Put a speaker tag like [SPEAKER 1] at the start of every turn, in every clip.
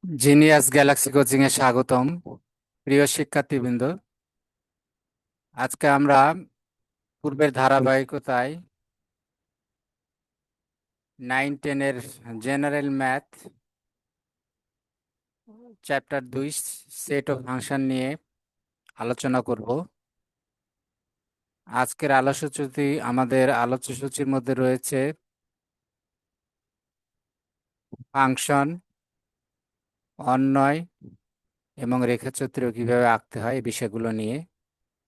[SPEAKER 1] Genius Galaxy coaching এ স্বাগতম। প্রিয় শিক্ষার্থীবৃন্দ, আজকে আমরা পূর্বের ধারাবাহিকতায় 9-10 এর general math chapter 2 set of function নিয়ে আলোচনা করব। আজকের আমাদের আলোচ্যসূচির মধ্যে রয়েছে ফাংশন, অন্বয় এবং রেখাচিত্র কিভাবে আঁকতে হয় এই বিষয়গুলো নিয়ে।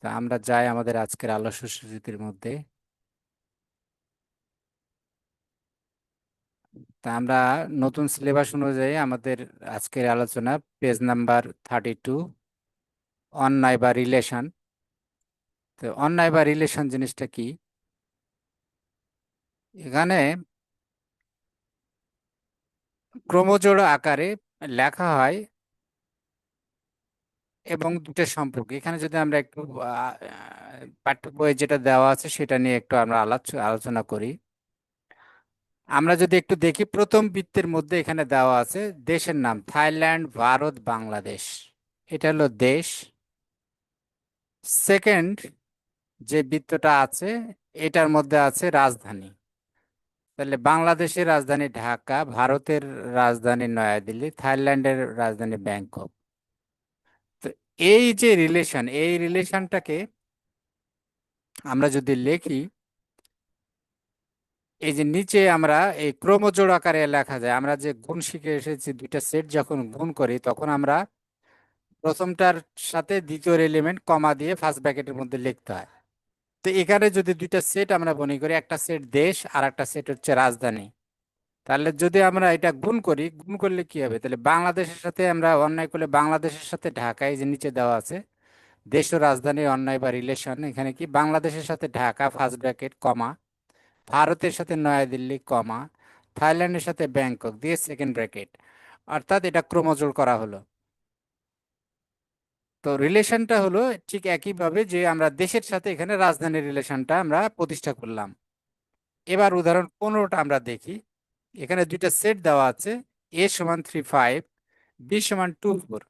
[SPEAKER 1] তা আমরা যাই আমাদের আজকের আলোচ্যসূচির মধ্যে। তা আমরা নতুন সিলেবাস অনুযায়ী আমাদের আজকের আলোচনা পেজ নাম্বার 32, অন্যায় বা রিলেশন। তো অন্যায় বা রিলেশন জিনিসটা কি? এখানে ক্রমজোড় আকারে লেখা হয় এবং দুটো সম্পর্ক। এখানে যদি আমরা একটু পাঠ্য বইয়ে যেটা দেওয়া আছে সেটা নিয়ে একটু আমরা আলোচনা করি। আমরা যদি একটু দেখি, প্রথম বৃত্তের মধ্যে এখানে দেওয়া আছে দেশের নাম থাইল্যান্ড, ভারত, বাংলাদেশ। এটা হলো দেশ। সেকেন্ড যে বৃত্তটা আছে এটার মধ্যে আছে রাজধানী। তাহলে বাংলাদেশের রাজধানী ঢাকা, ভারতের রাজধানী নয়াদিল্লি, থাইল্যান্ডের রাজধানী ব্যাংকক। তো এই যে রিলেশন, এই রিলেশনটাকে আমরা যদি লিখি, এই যে নিচে আমরা এই ক্রমজোড় আকারে লেখা যায়। আমরা যে গুণ শিখে এসেছি, দুইটা সেট যখন গুণ করি তখন আমরা প্রথমটার সাথে দ্বিতীয় এলিমেন্ট কমা দিয়ে ফার্স্ট ব্র্যাকেটের মধ্যে লিখতে হয়। তো এখানে যদি দুইটা সেট আমরা মনে করি, একটা সেট দেশ আর একটা সেট হচ্ছে রাজধানী, তাহলে যদি আমরা এটা গুণ করি, গুণ করলে কি হবে? তাহলে বাংলাদেশের সাথে আমরা অন্যায় করলে বাংলাদেশের সাথে ঢাকা, এই যে নিচে দেওয়া আছে দেশ ও রাজধানীর অন্যায় বা রিলেশন, এখানে কি বাংলাদেশের সাথে ঢাকা ফার্স্ট ব্র্যাকেট কমা, ভারতের সাথে নয়াদিল্লি কমা, থাইল্যান্ডের সাথে ব্যাংকক দিয়ে সেকেন্ড ব্র্যাকেট, অর্থাৎ এটা ক্রমজোড় করা হলো। তো রিলেশনটা হলো ঠিক একইভাবে যে আমরা দেশের সাথে এখানে রাজধানীর রিলেশনটা আমরা প্রতিষ্ঠা করলাম। এবার উদাহরণ 15টা আমরা দেখি। এখানে দুইটা সেট দেওয়া আছে, এ সমান 3, 5, বি সমান 2, 4।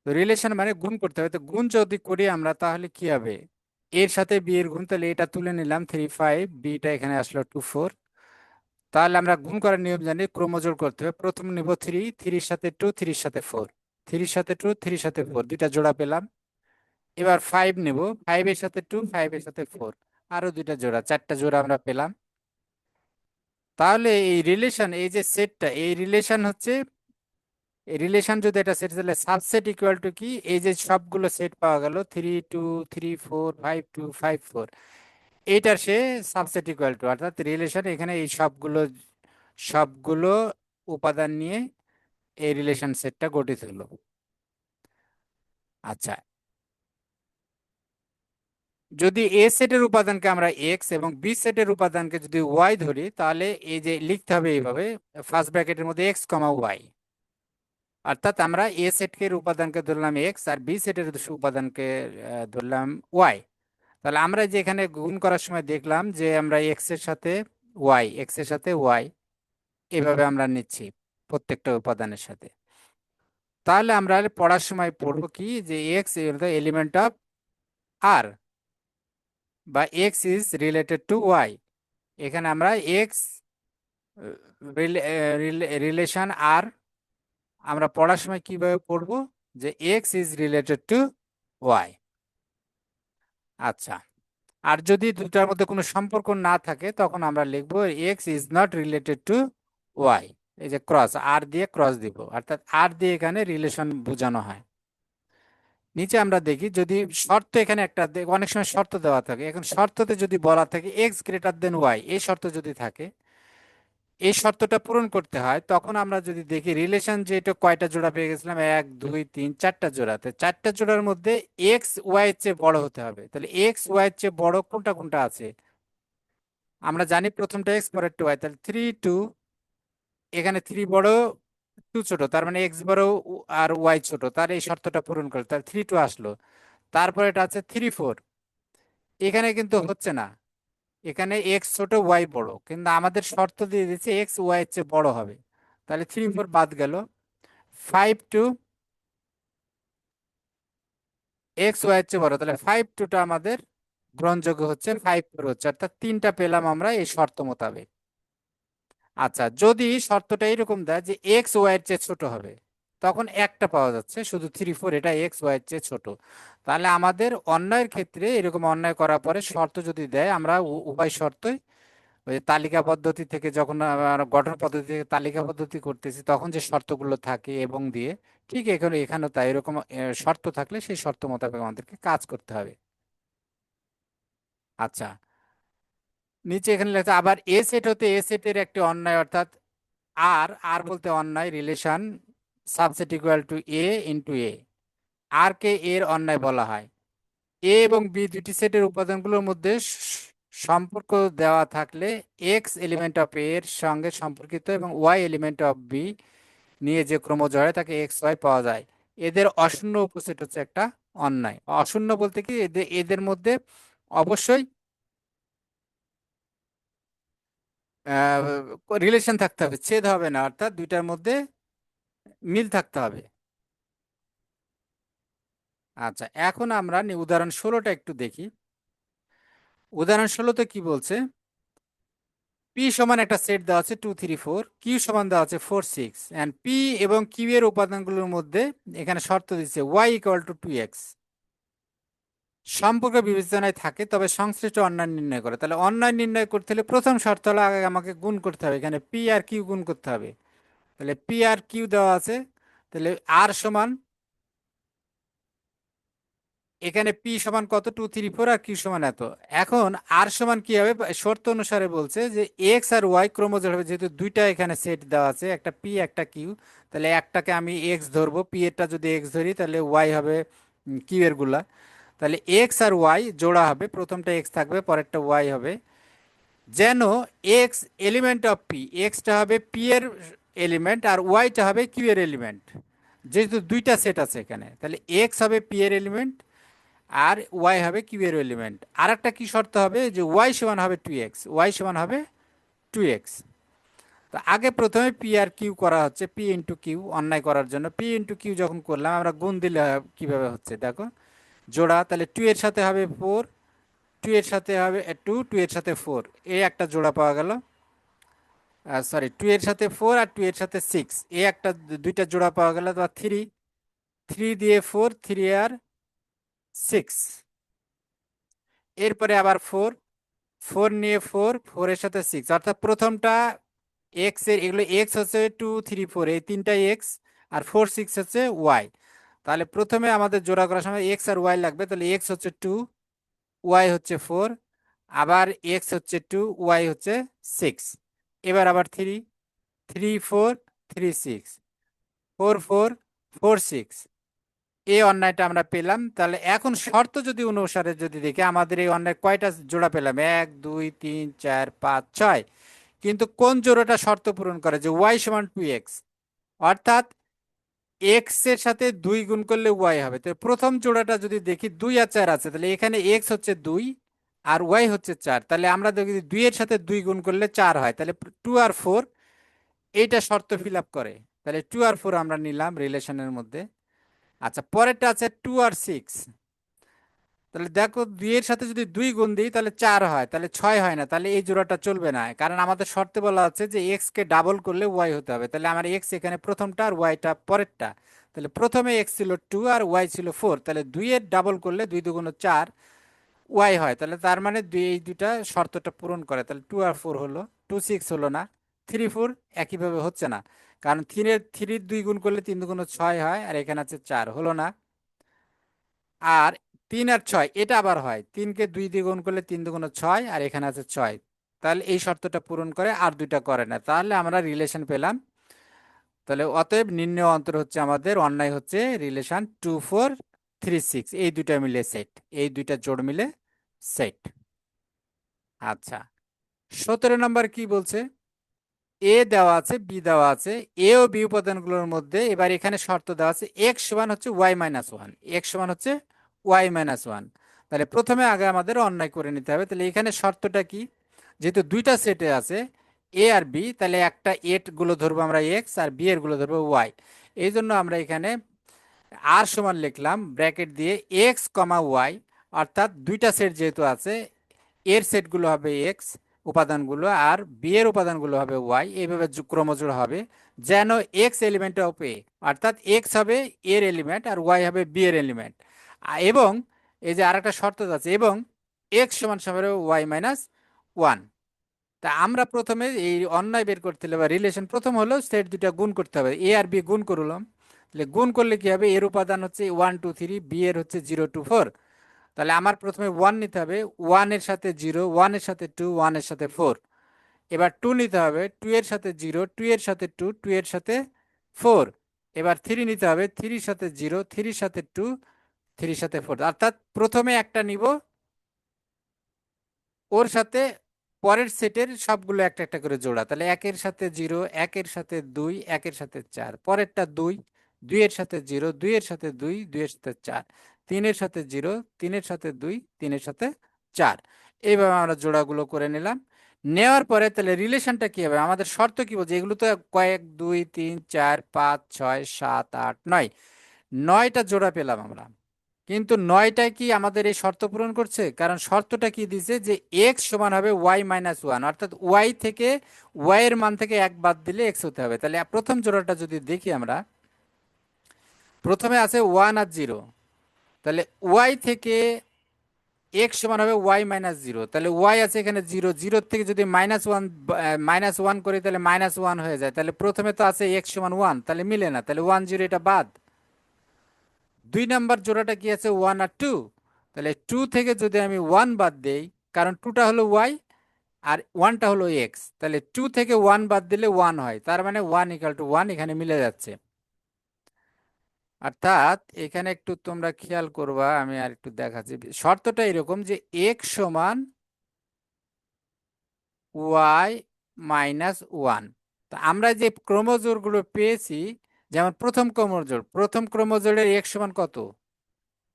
[SPEAKER 1] তো রিলেশন মানে গুণ করতে হবে। তো গুণ যদি করি আমরা তাহলে কি হবে? এর সাথে বি এর গুণ, তাহলে এটা তুলে নিলাম 3, 5, বিটা এখানে আসলো 2, 4। তাহলে আমরা গুণ করার নিয়ম জানি, ক্রমজোড় করতে হবে। প্রথম নিব 3, 3-এর সাথে 2, 3-এর সাথে 4, 3-এর সাথে 2, 3-এর সাথে 4, দুইটা জোড়া পেলাম। এবার 5 নেব, 5-এর সাথে 2, 5-এর সাথে 4, আরো দুইটা জোড়া, চারটা জোড়া আমরা পেলাম। তাহলে এই রিলেশন, এই যে সেটটা, এই রিলেশন হচ্ছে, এই রিলেশন যদি এটা সেট, তাহলে সাবসেট ইকুয়াল টু কি? এই যে সবগুলো সেট পাওয়া গেল 3, 2, 3, 4, 5, 2, 5, 4, এইটার সে সাবসেট ইকুয়াল টু, অর্থাৎ রিলেশন এখানে এই সবগুলো সবগুলো উপাদান নিয়ে এই রিলেশন সেটটা গঠিত হলো। আচ্ছা, যদি এ সেটের উপাদানকে আমরা এক্স এবং বি সেটের উপাদানকে যদি ওয়াই ধরি, তাহলে এই যে লিখতে হবে এইভাবে, ফার্স্ট ব্র্যাকেটের মধ্যে এক্স কমা ওয়াই। অর্থাৎ আমরা এ সেটের উপাদানকে ধরলাম এক্স আর বি সেটের উপাদানকে ধরলাম ওয়াই। তাহলে আমরা যে এখানে গুণ করার সময় দেখলাম যে আমরা এক্স এর সাথে ওয়াই, এক্স এর সাথে ওয়াই এভাবে আমরা নিচ্ছি প্রত্যেকটা উপাদানের সাথে। তাহলে আমরা পড়ার সময় পড়বো কি, যে x is the element of R, বা X is related to Y. এখানে আমরা এক্স রিলেশন আর আমরা পড়ার সময় কিভাবে পড়বো, যে x is related to y. আচ্ছা, আর যদি দুটার মধ্যে কোনো সম্পর্ক না থাকে তখন আমরা লিখবো x is not related to y. এই যে ক্রস, আর দিয়ে ক্রস দিব, অর্থাৎ আর দিয়ে এখানে রিলেশন বোঝানো হয়। নিচে আমরা দেখি, যদি শর্ত এখানে একটা অনেক সময় শর্ত দেওয়া থাকে, এখন শর্ততে যদি বলা থাকে এক্স গ্রেটার দেন ওয়াই, এই শর্ত যদি থাকে, এই শর্তটা পূরণ করতে হয়, তখন আমরা যদি দেখি রিলেশন যে এটা কয়টা জোড়া পেয়ে গেছিলাম, 1, 2, 3, চারটা জোড়াতে, চারটা জোড়ার মধ্যে এক্স ওয়াই এর চেয়ে বড় হতে হবে। তাহলে এক্স ওয়াই এর চেয়ে বড় কোনটা কোনটা আছে? আমরা জানি প্রথমটা এক্স পরের টু ওয়াই, তাহলে 3, 2, এখানে 3 বড়, 2 ছোট, তার মানে এক্স বড় আর ওয়াই ছোট, তার এই শর্তটা পূরণ করে তাহলে 3, 2 আসলো। তারপর এটা আছে 3, 4, এখানে কিন্তু হচ্ছে না, এখানে এক্স ছোট ওয়াই বড়, কিন্তু আমাদের শর্ত দিয়ে দিচ্ছে এক্স ওয়াই এর চেয়ে বড় হবে, তাহলে 3, 4 বাদ গেল। 5 2 এক্স ওয়াই এর চেয়ে বড়, তাহলে 5 2টা আমাদের গ্রহণযোগ্য হচ্ছে, 5 4 হচ্ছে, অর্থাৎ 3টা পেলাম আমরা এই শর্ত মোতাবেক। আচ্ছা, যদি শর্তটা এরকম দেয় যে এক্স ওয়াই এর চেয়ে ছোট হবে, তখন একটা পাওয়া যাচ্ছে শুধু 3 4, এটা এক্স ওয়াই এর চেয়ে ছোট। তাহলে আমাদের অন্যায়ের ক্ষেত্রে এরকম অন্যায় করার পরে শর্ত যদি দেয়, আমরা উভয় শর্তই ওই তালিকা পদ্ধতি থেকে, যখন আমরা গঠন পদ্ধতি থেকে তালিকা পদ্ধতি করতেছি তখন যে শর্তগুলো থাকে এবং দিয়ে, ঠিক এখানেও তাই, এরকম শর্ত থাকলে সেই শর্ত মোতাবেক আমাদেরকে কাজ করতে হবে। আচ্ছা, নিচে এখানে লেখা আবার এ সেট হতে এ সেটের একটি অন্যায়, অর্থাৎ আর আর বলতে অন্যায় relation subset equal to A into A, R কে এর অন্যায় বলা হয়। এ এবং বি দুটি সেটের উপাদানগুলোর মধ্যে সম্পর্ক দেওয়া থাকলে এক্স এলিমেন্ট অফ এ এর সঙ্গে সম্পর্কিত এবং ওয়াই এলিমেন্ট অফ বি নিয়ে যে ক্রমজ হয় তাকে এক্স ওয়াই পাওয়া যায়। এদের অশূন্য উপসেট হচ্ছে একটা অন্যায়। অশূন্য বলতে কি, এদের এদের মধ্যে অবশ্যই রিলেশন থাকতে হবে, ছেদ হবে না, অর্থাৎ দুইটার মধ্যে মিল থাকতে হবে। আচ্ছা, এখন আমরা উদাহরণ 16টা একটু দেখি। উদাহরণ 16তে কি বলছে, পি সমান একটা সেট দেওয়া আছে 2 3 4, কিউ সমান দেওয়া আছে 4 6, এন্ড পি এবং কিউ এর উপাদানগুলোর মধ্যে এখানে শর্ত দিচ্ছে ওয়াই ইকুয়াল টু 2x। সম্পর্ক বিবেচনায় থাকে তবে সংশ্লিষ্ট অন্যায় নির্ণয় করে। তাহলে অন্যায় নির্ণয় করতে হলে প্রথম শর্ত হলো আগে আমাকে গুণ করতে হবে, এখানে পি আর কিউ গুণ করতে হবে। তাহলে পি আর কিউ দেওয়া আছে, তাহলে আর সমান, এখানে পি সমান কত, 2 3 4, আর কিউ সমান এত। এখন আর সমান কি হবে, শর্ত অনুসারে বলছে যে এক্স আর ওয়াই ক্রোমোজোম হবে, যেহেতু দুইটা এখানে সেট দেওয়া আছে, একটা পি একটা কিউ, তাহলে একটাকে আমি এক্স ধরবো, পি এরটা যদি এক্স ধরি তাহলে ওয়াই হবে কিউ এর গুলা। তাহলে এক্স আর ওয়াই জোড়া হবে, প্রথমটা এক্স থাকবে পরেরটা ওয়াই হবে, যেন x element of P, extra হবে পি এর এলিমেন্ট আর ওয়াইটা হবে কিউ এর এলিমেন্ট, যেহেতু দুইটা সেট আছে এখানে, তাহলে এক্স হবে পি এর এলিমেন্ট আর ওয়াই হবে কিউ এর এলিমেন্ট। আর একটা কি শর্ত হবে, যে ওয়াই সমান হবে 2x, ওয়াই সমান হবে 2x। তো আগে প্রথমে পি আর কিউ করা হচ্ছে, পি ইন্টু কিউ অন্যায় করার জন্য, পি ইন্টু কিউ যখন করলাম আমরা গুণ দিলে কিভাবে হচ্ছে দেখো, জোড়া, তাহলে 2 এর সাথে হবে 4, 2 এর সাথে হবে 2, 2 এর সাথে 4, এই একটা জোড়া পাওয়া গেল। সরি, 2 এর সাথে 4 আর 2 এর সাথে 6, এই একটা দুইটা জোড়া পাওয়া গেল। বা 3, 3 দিয়ে 4, 3 আর 6, এরপরে আবার 4, 4 নিয়ে 4, 4 এর সাথে 6, অর্থাৎ প্রথমটা এক্স এর, এগুলো এক্স হচ্ছে 2 3 4, এই তিনটা এক্স, আর 4 6 হচ্ছে ওয়াই। তাহলে প্রথমে আমাদের জোড়া করার সময় এক্স আর ওয়াই লাগবে, তাহলে এক্স হচ্ছে 2, ওয়াই হচ্ছে 4, আবার এক্স হচ্ছে 2, ওয়াই হচ্ছে 6, এবার আবার 3, 3 4 3 6, 4 4 4 6, এই অন্যায়টা আমরা পেলাম। তাহলে এখন শর্ত যদি অনুসারে যদি দেখি, আমাদের এই অন্যায় কয়টা জোড়া পেলাম, 1 2 3 4 5 6, কিন্তু কোন জোড়াটা শর্ত পূরণ করে, যে ওয়াই সমান 2x, অর্থাৎ এক্স এর সাথে 2 গুণ করলে ওয়াই হবে। তো প্রথম জোড়াটা যদি দেখি 2 আর 4 আছে, তাহলে এখানে এক্স হচ্ছে 2 আর ওয়াই হচ্ছে 4, তাহলে আমরা দেখি 2 এর সাথে 2 গুণ করলে 4 হয়, তাহলে 2 আর 4 এইটা শর্ত ফিল আপ করে, তাহলে 2 আর 4 আমরা নিলাম রিলেশনের মধ্যে। আচ্ছা, পরেরটা আছে 2 আর 6, তাহলে দেখো 2 এর সাথে যদি 2 গুণ দিই তাহলে 4 হয়, তাহলে 6 হয় না, তাহলে এই জোড়াটা চলবে না, কারণ আমাদের শর্তে বলা আছে যে এক্স কে ডাবল করলে ওয়াই হতে হবে। তাহলে আমার এক্স এখানে প্রথমটা আর ওয়াইটা পরেরটা, তাহলে প্রথমে এক্স ছিল 2 আর ওয়াই ছিল 4, তাহলে 2 এর ডাবল করলে 2 2 4 ওয়াই হয়, তাহলে তার মানে এই দুইটা শর্তটা পূরণ করে, তাহলে 2 আর 4 হলো, 2 6 হলো না, 3 4 একইভাবে হচ্ছে না, কারণ 3 2 গুণ করলে 3 2 6 হয়, আর এখানে আছে 4, হলো না। আর 3 আর 6 এটা আবার হয়, 3কে 2 দিয়ে গুণ করলে 3 2 6, আর এখানে আছে 6, তাহলে এই শর্তটা পূরণ করে, আর দুইটা করে না, তাহলে আমরা রিলেশন পেলাম। তাহলে অতএব নির্ণয় অন্তর হচ্ছে আমাদের অন্যায় হচ্ছে রিলেশন 2 4 3 6, এই দুইটা মিলে সেট, এই দুইটা জোড় মিলে সেট। আচ্ছা, 17 নম্বর কি বলছে, এ দেওয়া আছে বি দেওয়া আছে, এ ও বি উপাদানগুলোর মধ্যে এবার এখানে শর্ত দেওয়া আছে এক্স সমান হচ্ছে ওয়াই মাইনাস ওয়ান, এক্স সমান হচ্ছে ওয়াই মাইনাস ওয়ান। তাহলে প্রথমে আগে আমাদের অন্যায় করে নিতে হবে, তাহলে এখানে শর্তটা কি, যেহেতু দুইটা সেটে আছে, এ আর বি, তাহলে একটা এর গুলো ধরবো আমরা এক্স আর বি এর গুলো ধরবো ওয়াই। এই জন্য আমরা এখানে আর সমান লিখলাম ব্র্যাকেট দিয়ে এক্স কমা ওয়াই, অর্থাৎ দুইটা সেট যেহেতু আছে, এর সেটগুলো হবে এক্স উপাদানগুলো আর বি এর উপাদানগুলো হবে ওয়াই, এইভাবে ক্রমজোড় হবে যেন এক্স এলিমেন্ট অফ এ, অর্থাৎ এক্স হবে এর এলিমেন্ট আর ওয়াই হবে বি এর এলিমেন্ট। এবং এই যে আরেকটা শর্ত আছে, এবং এক্স সমান সমান ওয়াই মাইনাস ওয়ান। তা আমরা প্রথমে এই অন্যায় বের করতে হবে বা রিলেশন, প্রথম হলো সেট দুটা গুণ করতে হবে, এ আর বি গুণ করলাম। তাহলে গুণ করলে কি হবে, এর উপাদান হচ্ছে 1 2 3, বি এর হচ্ছে 0 2 4। তাহলে আমার প্রথমে 1 নিতে হবে, 1 এর সাথে 0, 1 এর সাথে 2, 1 এর সাথে 4। এবার 2 নিতে হবে, 2 এর সাথে 0, 2 এর সাথে 2, 2 এর সাথে 4। এবার 3 নিতে হবে, 3 এর সাথে 0, 3 এর সাথে 2, 3 এর সাথে 4। অর্থাৎ প্রথমে একটা নিব, ওর সাথে পরের সেটের সবগুলো একটা একটা করে জোড়া। তাহলে 1 এর সাথে 0, 1 এর সাথে 2, 1 এর সাথে 4, পরেরটা 2, 2 এর সাথে 0, 2 এর সাথে 2, 2 এর সাথে 4, 3 এর সাথে 0, 3 এর সাথে 2, 3 এর সাথে 4। এইভাবে আমরা জোড়াগুলো করে নিলাম। নেওয়ার পরে তাহলে রিলেশনটা কি হবে, আমাদের শর্ত কি বলছে, এগুলো তো কয়েক 2 3 4 5 6 7 8 9, 9টা জোড়া পেলাম আমরা। কিন্তু 9টায় কি আমাদের এই শর্ত পূরণ করছে? কারণ শর্তটা কি দিছে যে এক্স সমান হবে ওয়াই মাইনাস ওয়ান, অর্থাৎ ওয়াই থেকে ওয়াই এর মান থেকে এক বাদ দিলে এক্স হতে হবে। তাহলে প্রথম জোড়াটা যদি দেখি আমরা, প্রথমে আছে 1 আর 0, তাহলে ওয়াই থেকে এক্স সমান হবে ওয়াই মাইনাস 0। তাহলে ওয়াই আছে এখানে 0, 0 থেকে যদি মাইনাস ওয়ান করি তাহলে -1 হয়ে যায়। তাহলে প্রথমে তো আছে এক্স সমান 1, তাহলে মিলে না, তাহলে 1 0 এটা বাদ। 2 নাম্বার জোড়াটা কি আছে 1 আর 2, তাহলে 2 থেকে যদি আমি 1 বাদ দেই, কারণ 2টা হলো ওয়াই আর 1টা হলো এক্স, তাহলে 2 থেকে 1 বাদ দিলে 1 হয়, তার মানে 1 = 1 এখানে মিলে যাচ্ছে। অর্থাৎ এখানে একটু তোমরা খেয়াল করবা, আমি আর একটু দেখাচ্ছি। শর্তটা এরকম যে এক্স সমান ওয়াই মাইনাস ওয়ান। তা আমরা যে ক্রমজোড়গুলো পেয়েছি, যেমন প্রথম ক্রমজোড়ের এক্স সমান কত,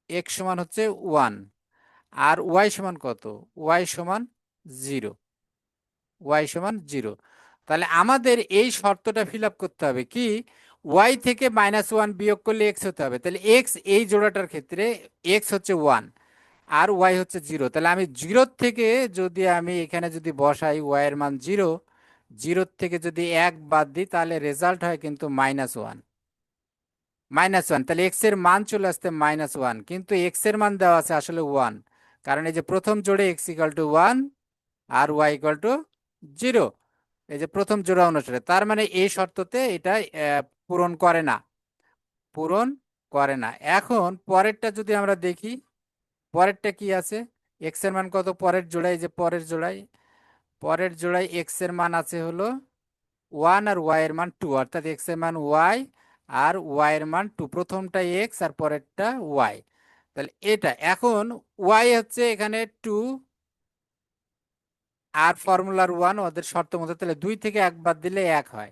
[SPEAKER 1] এক্স সমান হচ্ছে 1, আর ওয়াই সমান কত, ওয়াই সমান 0, ওয়াই সমান 0। তাহলে আমাদের এই শর্তটা ফিল আপ করতে হবে কি, ওয়াই থেকে -1 বিয়োগ করলে এক্স হতে হবে। তাহলে এক্স এই জোড়াটার ক্ষেত্রে এক্স হচ্ছে 1 আর ওয়াই হচ্ছে 0। তাহলে আমি 0 থেকে যদি আমি এখানে যদি বসাই ওয়াই এর মান 0, 0 থেকে যদি 1 বাদ দিই তাহলে রেজাল্ট হয় কিন্তু -1, -1। তাহলে এক্স এর মান চলে আসতে -1, কিন্তু এক্স এর মান দেওয়া আছে আসলে 1, কারণ এই যে প্রথম জোড়ে x = 1 আর y = 0, এই যে প্রথম জোড়া অনুসারে, তার মানে এই শর্ততে এটা পূরণ করে না, পূরণ করে না। এখন পরেরটা যদি আমরা দেখি, পরেরটা কি আছে, এক্স এর মান কত পরের জোড়ায়, এই যে পরের জোড়ায় এক্স এর মান আছে হলো 1 আর ওয়াই এর মান 2, অর্থাৎ এক্স এর মান ওয়াই আর ওয়াই এর মান 2, প্রথমটা এক্স আর পরেরটা ওয়াই। তাহলে এটা এখন ওয়াই হচ্ছে এখানে 2 আর ফর্মুলার 1 ওদের শর্ত মতো, তাহলে 2 থেকে 1 বাদ দিলে 1 হয়,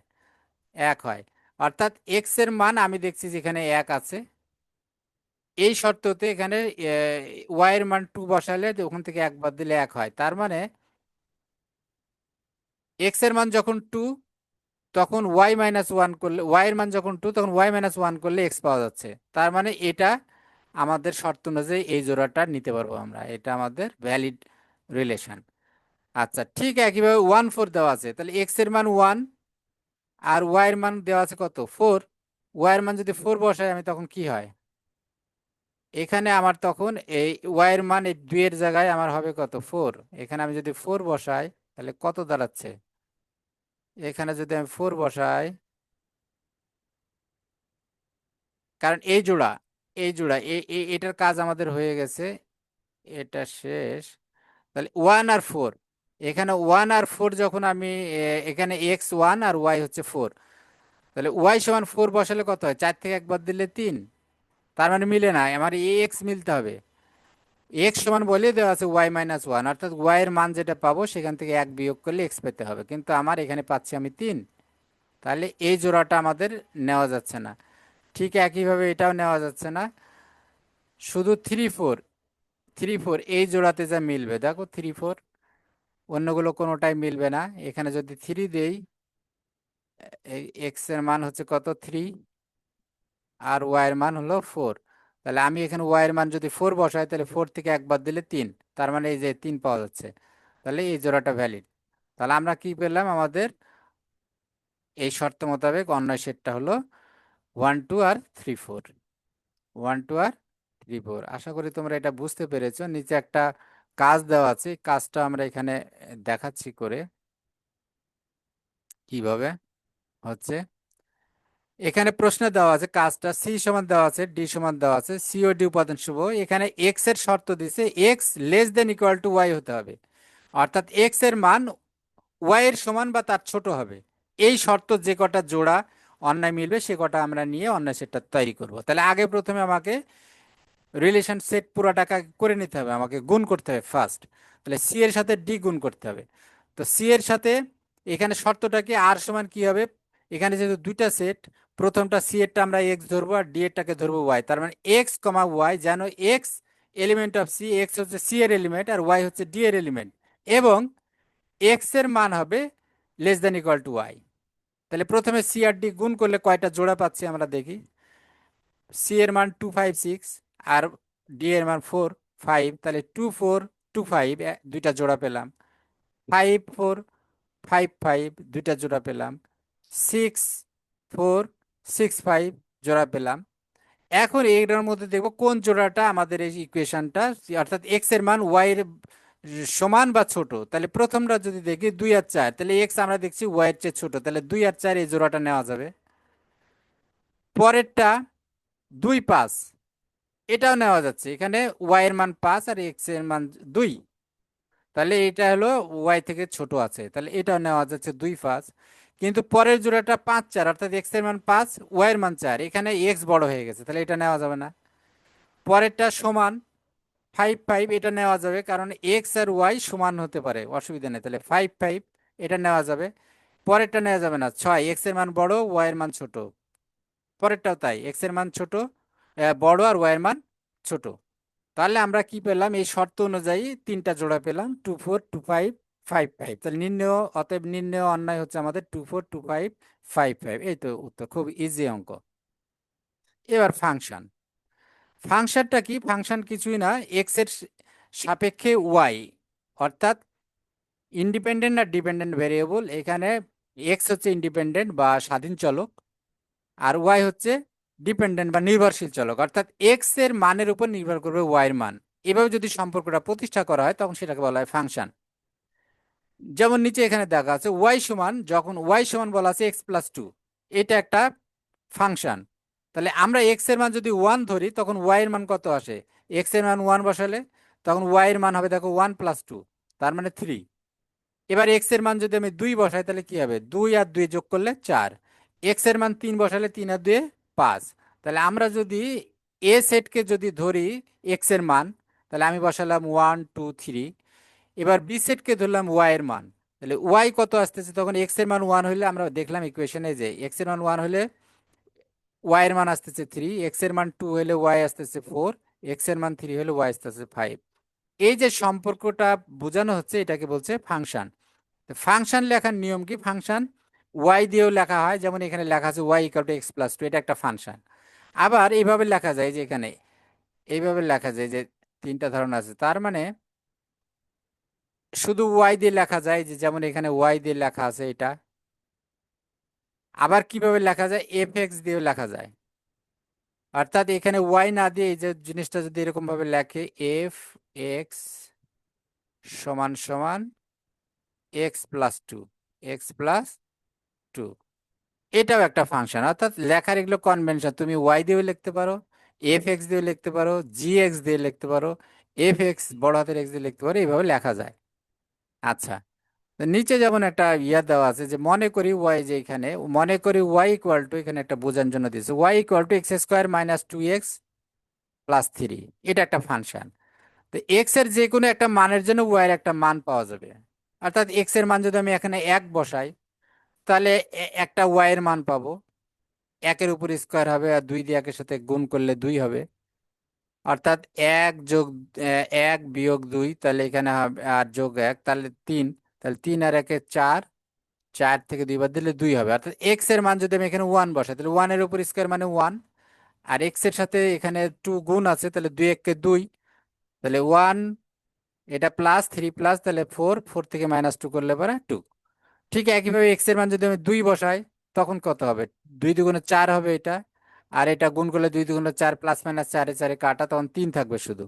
[SPEAKER 1] 1 হয়। অর্থাৎ এক্স এর মান আমি দেখছি যেখানে 1 আছে, এই শর্ততে এখানে ওয়াই এর মান 2 বসালে ওখান থেকে 1 বাদ দিলে 1 হয়। তার মানে এক্স এর মান যখন 2, তখন y-1 করলে, ওয়াই এর মান যখন 2 তখন y-1 করলে এক্স পাওয়া যাচ্ছে। তার মানে এটা আমাদের শর্ত অনুযায়ী এই জোড়াটা নিতে পারবো আমরা, এটা আমাদের ভ্যালিড রিলেশন। আচ্ছা, ঠিক একইভাবে 1 4 দেওয়া আছে, তাহলে এক্স এর মান 1 আর ওয়াই এর মান দেওয়া আছে কত 4, ওয়াই এর মান যদি 4 বসাই আমি তখন কি হয়, এখানে আমার তখন এই ওয়াই এর মান এই 2 এর জায়গায় আমার হবে কত 4, এখানে আমি যদি 4 বসাই তাহলে কত দাঁড়াচ্ছে, এখানে যদি আমি 4 বসাই, কারণ এটার কাজ আমাদের হয়ে গেছে, এটা শেষ। তাহলে 1 আর 4, এখানে 1 আর 4 যখন আমি এখানে x 1 আর ওয়াই হচ্ছে 4, তাহলে ওয়াই সমান 4 বসালে কত হয়, 4 থেকে 1 বাদ দিলে 3, তার মানে মিলে না, আমার এক্স মিলতে হবে। এক্স সমান বলে দেওয়া আছে y-1, অর্থাৎ ওয়াই এর মান যেটা পাবো সেখান থেকে 1 বিয়োগ করলে এক্স পেতে হবে, কিন্তু আমার এখানে পাচ্ছি আমি 3। তাহলে এই জোড়াটা আমাদের নেওয়া যাচ্ছে না। ঠিক একইভাবে এটাও নেওয়া যাচ্ছে না। শুধু 3 4, 3 4 এই জোড়াতে যা মিলবে দেখো 3 4, অন্যগুলো কোনোটাই মিলবে না। এখানে যদি 3 দেই, এই এক্স এর মান হচ্ছে কত, 3, আর ওয়াই এর মান হলো 4। তাহলে আমি এখানে ওয়াই এর মান যদি 4 বসাই, তাহলে 4 থেকে একবার দিলে 3, তার মানে এই যে 3 পাওয়া যাচ্ছে। তাহলে এই জোড়াটা ভ্যালিড। তাহলে আমরা কি পেলাম, আমাদের এই শর্ত মোতাবেক অন্য সেটটা হলো 1 2 আর 3 4, 1 2 আর 3 4। আশা করি তোমরা এটা বুঝতে পেরেছো। নিচে একটা কাজ দেওয়া আছে, এই কাজটা আমরা এখানে দেখাচ্ছি করে কিভাবে হচ্ছে। এখানে প্রশ্নে দেওয়া আছে কাজটা, সি সমান দেওয়া আছে, ডি সমান দেওয়া আছে, সি ও ডি উপাদান শুভ। এখানে এক্স এর শর্ত দিছে x less than equal to y হতে হবে, অর্থাৎ এক্স এর মান ওয়াই এর সমান বা তার ছোট হবে। এই শর্ত যে কটা জোড়া অন্যায় মিলবে সে কটা আমরা নিয়ে অন্যায় সেটটা তৈরি করব। তাহলে আগে প্রথমে আমাকে রিলেশন সেট পুরাটাকে করে নিতে হবে, আমাকে গুণ করতে হবে ফার্স্ট। তাহলে সি এর সাথে ডি গুণ করতে হবে। তো সি এর সাথে এখানে শর্তটা কি, আর সমান কি হবে, এখানে যেহেতু দুইটা সেট, প্রথমটা সি এরটা আমরা এক্স ধরবো আর ডি এরটাকে ধরবো ওয়াই, তার মানে এক্স কমা ওয়াই, যেন x element of C, x হচ্ছে সি এর এলিমেন্ট আর ওয়াই হচ্ছে ডি এর এলিমেন্ট, এবং এক্স এর মান হবে less than equal to y. তাহলে প্রথমে সি আর ডি গুণ করলে কয়টা জোড়া পাচ্ছি আমরা দেখি। সি এর মান 256 আর ডি এর মান 4 5, তাহলে 2 4 2 5 দুইটা জোড়া পেলাম। 5 4 5 5 দুইটা জোড়া পেলাম। 6 4 6 5 জোড়া পেলাম। এখন এইটার মধ্যে দেখবো কোন জোড়াটা আমাদের এই ইকুয়েশনটা, অর্থাৎ এক্স এর মান ওয়াই এর সমান বা ছোট। তাহলে প্রথমটা যদি দেখি 2 আর 4, তাহলে এক্স আমরা দেখছি ওয়াই এর চেয়ে ছোট, তাহলে 2 আর 4 এই জোড়াটা নেওয়া যাবে। পরেরটা 2 5, এটাও নেওয়া যাচ্ছে, এখানে ওয়াই এর মান 5 আর এক্স এর মান 2, তাহলে এটা হলো ওয়াই থেকে ছোট আছে, তাহলে এটাও নেওয়া যাচ্ছে 2 5। কিন্তু পরের জোড়াটা 5 4, অর্থাৎ এক্স এর মান 5 ওয়াই এর মান 4, এখানে এক্স বড় হয়ে গেছে, তাহলে এটা নেওয়া যাবে না। পরেরটা সমান 5 5, এটা নেওয়া যাবে কারণ এক্স আর ওয়াই সমান হতে পারে, অসুবিধা নেই, তাহলে 5 5 এটা নেওয়া যাবে। পরেরটা নেওয়া যাবে না, 6, এক্স এর মান বড় ওয়াই এর মান ছোট, পরেরটাও তাই, এক্স এর মান ছোট বড় আর ওয়াই এর মান ছোট। তাহলে আমরা কি পেলাম, এই শর্ত অনুযায়ী তিনটা জোড়া পেলাম, 2 4 2 5 5 5। তাহলে নির্ণয়, অতএব নির্ণয় অন্যায় হচ্ছে আমাদের 2 4 2 5 5 5। এই তো উত্তর, খুব ইজি অঙ্ক। এবার ফাংশন। ফাংশনটা কি, ফাংশন কিছুই না, এক্স এর সাপেক্ষে ওয়াই, অর্থাৎ ইন্ডিপেন্ডেন্ট আর ডিপেন্ডেন্ট ভেরিয়েবল। এখানে এক্স হচ্ছে ইন্ডিপেন্ডেন্ট বা স্বাধীন চলক, আর ওয়াই হচ্ছে ডিপেন্ডেন্ট বা নির্ভরশীল চলক, অর্থাৎ এক্স এর মানের উপর নির্ভর করবে ওয়াই এর মান। এভাবে যদি সম্পর্কটা প্রতিষ্ঠা করা হয় তখন সেটাকে বলা হয় ফাংশন। যেমন নিচে এখানে দেখা আছে ওয়াই সমান, যখন ওয়াই সমান বলা আছে x+2, এটা একটা ফাংশন। তাহলে আমরা এক্স এর মান যদি 1 ধরি তখন ওয়াই এর মান কত আসে, এক্স এর মান 1 বসালে তখন ওয়াই এর মান হবে দেখো 1+2, তার মানে 3। এবার এক্স এর মান যদি আমি 2 বসাই তাহলে কি হবে, 2 আর 2 যোগ করলে 4। এক্স এর মান 3 বসালে 3 আর 2 5। তাহলে আমরা যদি এ সেটকে যদি ধরি এক্স এর মান, তাহলে আমি বসালাম 1 2 3। এবার বি সেটকে ধরলাম ওয়াই এর মান, তাহলে ওয়াই কত আসতেছে, তখন এক্স এর মান 1 হলে আমরা দেখলাম ইকুয়েশনে যে এক্স এর মান 1 হলে ওয়াই এর মান আসতেছে 3, এক্স এর মান 2 হলে ওয়াই আসতেছে 4, এক্স এর মান 3 হলে ওয়াই আসতেছে 5। এই যে সম্পর্কটা বোঝানো হচ্ছে এটাকে বলছে ফাংশন। ফাংশন লেখার নিয়ম কি, ফাংশন ওয়াই দিয়েও লেখা হয়, যেমন এখানে লেখা আছে ওয়াই ইকুয়াল টু x+2, এটা একটা ফাংশন। আবার এইভাবে লেখা যায় যে এখানে, এইভাবে লেখা যায় যে তিনটা ধারণা আছে, তার মানে শুধু ওয়াই দিয়ে লেখা যায়, যে যেমন এখানে ওয়াই দিয়ে লেখা আছে এটা। আবার কিভাবে লেখা যায়, এফ এক্স দিয়েও লেখা যায়, অর্থাৎ এখানে ওয়াই না দিয়ে এই যে জিনিসটা যদি এরকম ভাবে লেখে, এফ এক্স সমান সমান x+2, x+2, এটাও একটা ফাংশন। অর্থাৎ লেখার এগুলো কনভেনশন, তুমি ওয়াই দিয়েও লিখতে পারো, এফ এক্স দিয়েও লিখতে পারো, জি এক্স দিয়ে লিখতে পারো, এফ এক্স বড় হাতের এক্স দিয়ে লিখতে পারো, এইভাবে লেখা যায়। আচ্ছা, তো নিচে যেমন একটা ইয়া দেওয়া আছে যে মনে করি ওয়াই, যে এখানে মনে করি ওয়াই ইকুয়াল টু, এখানে একটা বোঝার জন্য দিয়েছে Y equal to x² - 2x+3, এটা একটা ফাংশন। তো এক্স এর যে কোনো একটা মানের জন্য ওয়াই এর একটা মান পাওয়া যাবে। অর্থাৎ এক্স এর মান যদি আমি এখানে 1 বসাই, তাহলে একটা ওয়াই এর মান পাবো, 1 এর উপর স্কোয়ার হবে আর 2 দিয়ে 1 এর সাথে গুণ করলে 2 হবে। অর্থাৎ 1+1 - 2, তাহলে এখানে হবে আর +1 তাহলে 3, তাহলে 3 আর 1 - 4, 4 থেকে 2 বাদ দিলে 2 হবে। অর্থাৎ এক্স এর মান যদি আমি এখানে 1 বসাই, তাহলে 1 এর উপর স্কোয়ার মানে 1, আর এক্স এর সাথে এখানে 2 গুণ আছে, তাহলে 2 × 1 = 2, তাহলে 1, এটা +3 তাহলে 4, 4 থেকে -2 করলে পরে 2। ঠিক একইভাবে এক্স এর মান যদি আমি 2 বসাই, তখন কত হবে? 2 × 2 = 4 হবে এটা, আর এটা গুণ করলে 2 × 2 = 4, +- 4 এ 4 কাটা, তখন 3 থাকবে শুধু।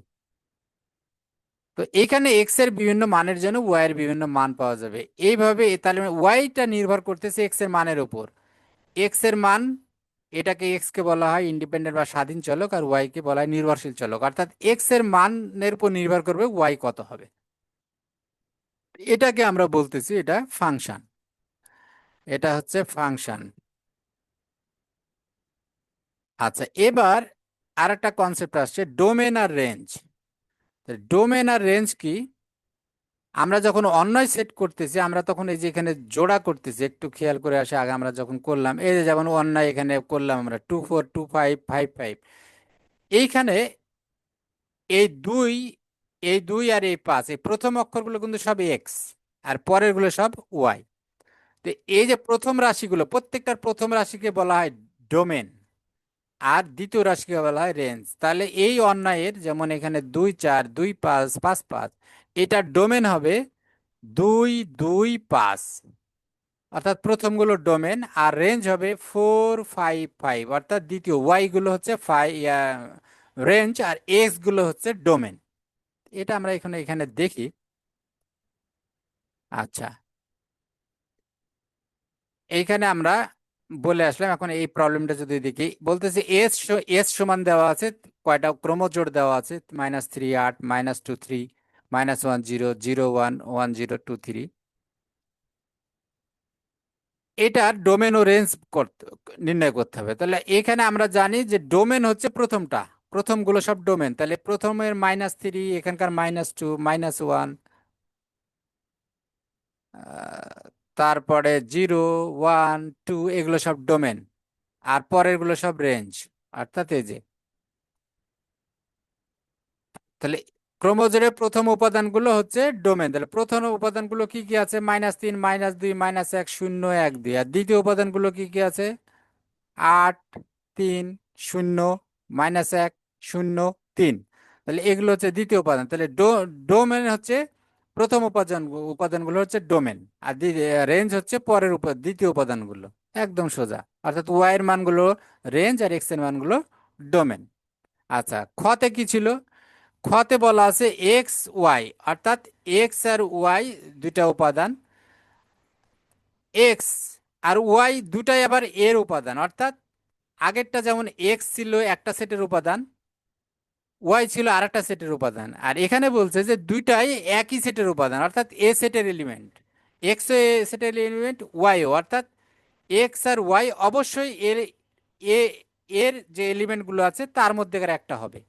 [SPEAKER 1] তো এখানে এক্স এর বিভিন্ন মানের জন্য ওয়াই এর বিভিন্ন মান পাওয়া যাবে এইভাবে। তাহলে ওয়াইটা নির্ভর করতেছে এক্স এর মানের উপর। এক্স এর মান, এটাকে এক্স কে বলা হয় ইন্ডিপেন্ডেন্ট বা স্বাধীন চলক, আর ওয়াই কে বলা হয় নির্ভরশীল চলক। অর্থাৎ এক্স এর মানের উপর নির্ভর করবে ওয়াই কত হবে। এটাকে আমরা বলতেছি এটা ফাংশন, এটা হচ্ছে ফাংশন। আচ্ছা, এবার আর একটা কনসেপ্ট আসছে, ডোমেন আর রেঞ্জ। ডোমেন আর রেঞ্জ কি? আমরা যখন অন্যয় সেট করতেছি, আমরা তখন এই যে এখানে জোড়া করতেছি, একটু খেয়াল করে আসে, আগে আমরা যখন করলাম, এই যে যেমন অন্যয় এখানে করলাম আমরা 2 4 2 5 5 5, এইখানে এই দুই আর এই 5, এই প্রথম অক্ষরগুলো কিন্তু সব এক্স, আর পরের গুলো সব ওয়াই। তো এই যে প্রথম রাশিগুলো, প্রত্যেকটার প্রথম রাশিকে বলা হয় ডোমেন, আর দ্বিতীয় রাশিকে বলা হয় রেঞ্জ। তাহলে এই অন্যায়ের যেমন এখানে 2 4 2 5 5 5, এটার ডোমেন হবে 2 2 5, অর্থাৎ প্রথমগুলো ডোমেন, আর রেঞ্জ হবে 4 5 5, অর্থাৎ দ্বিতীয় ওয়াই গুলো হচ্ছে রেঞ্জ, আর এক্স গুলো হচ্ছে ডোমেন। এটা আমরা এখানে এখানে দেখি। আচ্ছা, এইখানে আমরা বলে আসলাম। এখন এই প্রবলেমটা যদি দেখি, বলতেছে এস সমান দেওয়া আছে, কয়টা ক্রমজোড় দেওয়া আছে, -3 8, -2 3, -1 0 0 1 1 0 2 3। এটার ডোমেন ও রেঞ্জ নির্ণয় করতে হবে। তাহলে এখানে আমরা জানি যে ডোমেন হচ্ছে প্রথমটা, প্রথমগুলো সব ডোমেন। তাহলে প্রথমের -3, এখানকার -2 -1, তারপরে 0 1 2, এগুলো সব ডোমেন, আর পরের গুলো সব রেঞ্জ। অর্থাৎ এই যে, তাহলে ক্রোমোজোমের প্রথম উপাদানগুলো হচ্ছে ডোমেন। তাহলে প্রথম উপাদানগুলো কি কি আছে? -3 -2 -1 0 1 2। আর দ্বিতীয় উপাদানগুলো কি কি আছে? 8 3 0 -1 0 3। তাহলে এগুলো হচ্ছে দ্বিতীয় উপাদান। তাহলে ডোমেন হচ্ছে প্রথম উপাদানগুলো হচ্ছে ডোমেন, আর রেঞ্জ হচ্ছে পরের দ্বিতীয় উপাদানগুলো। একদম সোজা। অর্থাৎ ওয়াই এর মানগুলো রেঞ্জ, আর এক্স এর মানগুলো ডোমেন। আচ্ছা, খতে কি ছিল? খতে বলা আছে এক্স ওয়াই, অর্থাৎ এক্স আর ওয়াই দুইটা উপাদান, এক্স আর ওয়াই দুটাই আবার এর উপাদান। অর্থাৎ আগেরটা যেমন এক্স ছিল একটা সেটের উপাদান, ওয়াই ছিল আরেকটা সেটের উপাদান, আর এখানে বলছে যে দুইটাই একই সেটের উপাদান, অর্থাৎ এ সেটের এলিমেন্ট। এক্স এ সেটের এলিমেন্ট, ওয়াইও, অর্থাৎ এক্স আর ওয়াই অবশ্যই এ এর যে এলিমেন্টগুলো আছে তার মধ্যেকার একটা হবে,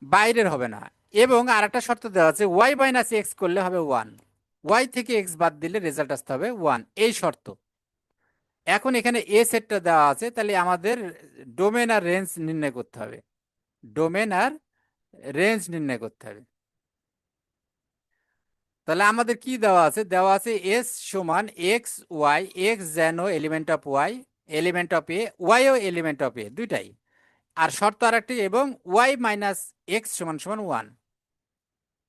[SPEAKER 1] বাইরের হবে না। এবং আর একটা শর্ত দেওয়া আছে, ওয়াই মাইনাস এক্স করলে হবে 1, ওয়াই থেকে এক্স বাদ দিলে রেজাল্ট আসতে হবে 1, এই শর্ত। এখন এখানে এ সেটটা দেওয়া আছে, তাহলে আমাদের ডোমেন আর রেঞ্জ নির্ণয় করতে হবে। ডোমেন আর রেঞ্জ নির্ণয় করতে হবে। তাহলে আমাদের কি দেওয়া আছে? দেওয়া আছে এস সমান এক্স ওয়াই, এক্স যেন element of Y, element of A, ওয়াইও এলিমেন্ট অফ এ, দুইটাই। আর শর্ত আর একটি, এবং ওয়াই মাইনাস এক্স সমান সমান 1।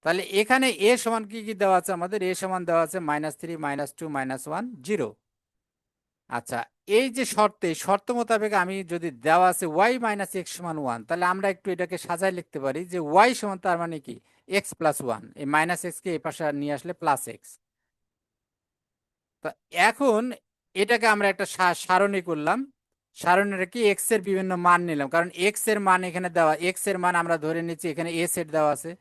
[SPEAKER 1] তাহলে এখানে এ সমান কি কি দেওয়া আছে? আমাদের এ সমান দেওয়া আছে -3 -2 -1 0। আচ্ছা, এই যে শর্ত, এই শর্ত মোতাবেক আমি যদি দেওয়া আছে ওয়াই মাইনাস এক্স সমান 1, তাহলে আমরা একটু এটাকে সাজায় লিখতে পারি যে ওয়াই সমান, তার মানে কি, এক্স প্লাস 1, এই মাইনাস এক্স কে এই পাশে নিয়ে আসলে প্লাস এক্স। তো এখন এটাকে আমরা একটা সারণী করলাম। সারণীটা কি, এক্স এর বিভিন্ন মান নিলাম, কারণ এক্স এর মান এখানে দেওয়া, এক্স এর মান আমরা ধরে নিচ্ছি এখানে এ সেট দেওয়া আছে,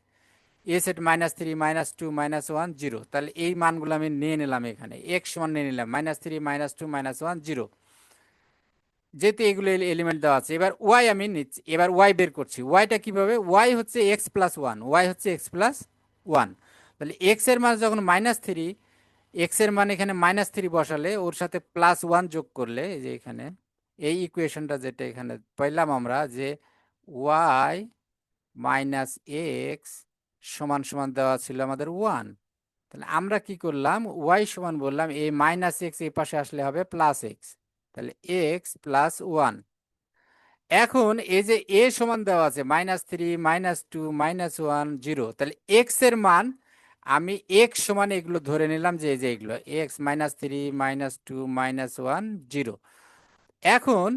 [SPEAKER 1] এ সেট -3 -2 -1 0। তাহলে এই মানগুলো আমি নিয়ে নিলাম, এখানে এক্স সমান নিয়ে নিলাম -3 -2 -1 0, যেহেতু এগুলো এলিমেন্ট দেওয়া আছে। এবার ওয়াই আমি নিচ্ছি, এবার ওয়াই বের করছি। ওয়াইটা কিভাবে? ওয়াই হচ্ছে এক্স প্লাস 1, ওয়াই হচ্ছে এক্স প্লাস 1। তাহলে এক্স এর মান যখন -3, এক্স এর মান এখানে -3 বসালে ওর সাথে +1 যোগ করলে, এই যে এখানে এই ইকুয়েশনটা যেটা এখানে পাইলাম আমরা, যে ওয়াই মাইনাস এক্স সমান সমান দেওয়া ছিল আমাদের 1। তাহলে আমরা কি করলাম, ওয়াই সমান বললাম এই মাইনাস এক্স এই পাশে আসলে হবে প্লাস এক্স, তাহলে এক্স প্লাস 1। এখন এই যে এ সমান দেওয়া আছে -3 -2 -1 0, তাহলে এক্স এর মান আমি এক্স সমান এগুলো ধরে নিলাম যে এই যে এগুলো এক্স -3 -2 -1 0। এখন